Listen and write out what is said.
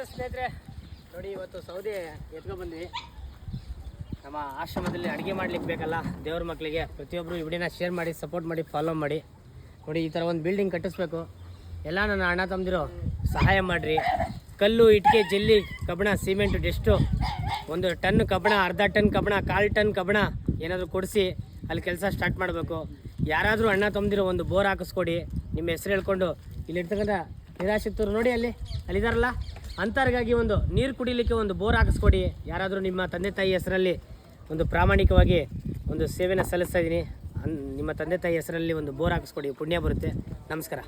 ನಮಸ್ತೆ ಸ್ನೇಹಿತರೆ, ನೋಡಿ ಇವತ್ತು ಸೌದೆ ಎತ್ಕೊಂಡ್ಬಂದ್ವಿ. ನಮ್ಮ ಆಶ್ರಮದಲ್ಲಿ ಅಡುಗೆ ಮಾಡ್ಲಿಕ್ಕೆ ಬೇಕಲ್ಲ ದೇವ್ರ ಮಕ್ಕಳಿಗೆ. ಪ್ರತಿಯೊಬ್ಬರು ಈ ವಿಡಿಯೋನ ಶೇರ್ ಮಾಡಿ, ಸಪೋರ್ಟ್ ಮಾಡಿ, ಫಾಲೋ ಮಾಡಿ. ನೋಡಿ ಈ ಥರ ಒಂದು ಬಿಲ್ಡಿಂಗ್ ಕಟ್ಟಿಸ್ಬೇಕು. ಎಲ್ಲ ನನ್ನ ಅಣ್ಣ ತಮ್ಮದಿರು ಸಹಾಯ ಮಾಡಿರಿ. ಕಲ್ಲು, ಇಟ್ಟಿಗೆ, ಜಲ್ಲಿ, ಕಬ್ಬಣ, ಸಿಮೆಂಟ್, ಡೆಸ್ಟು, 1 ಟನ್ ಕಬ್ಬಣ, ಅರ್ಧ ಟನ್ ಕಬ್ಬಣ, 1/4 ಟನ್ ಕಬ್ಬಣ ಏನಾದರೂ ಕೊಡಿಸಿ ಅಲ್ಲಿ ಕೆಲಸ ಸ್ಟಾರ್ಟ್ ಮಾಡಬೇಕು. ಯಾರಾದರೂ ಅಣ್ಣ ತಮ್ಮದಿರು ಒಂದು ಬೋರ್ ಹಾಕಿಸ್ಕೊಡಿ. ನಿಮ್ಮ ಹೆಸರು ಹೇಳ್ಕೊಂಡು ಇಲ್ಲಿರ್ತಕ್ಕಂಥ ನಿರಾಶ್ರಿತರು ನೋಡಿ ಅಲ್ಲಿದ್ದಾರಲ್ಲ ಅಂಥವ್ರಿಗಾಗಿ ಒಂದು ನೀರು ಕುಡಿಲಿಕ್ಕೆ ಒಂದು ಬೋರ್ ಹಾಕಿಸ್ಕೊಡಿ. ಯಾರಾದರೂ ನಿಮ್ಮ ತಂದೆ ತಾಯಿ ಹೆಸರಲ್ಲಿ ಒಂದು ಪ್ರಾಮಾಣಿಕವಾಗಿ ಒಂದು ಸೇವೆನ ಸಲ್ಲಿಸ್ತಾ ಇದ್ದೀನಿ. ನಿಮ್ಮ ತಂದೆ ತಾಯಿ ಹೆಸರಲ್ಲಿ ಒಂದು ಬೋರ್ ಹಾಕಿಸ್ಕೊಡಿ, ಪುಣ್ಯ ಬರುತ್ತೆ. ನಮಸ್ಕಾರ.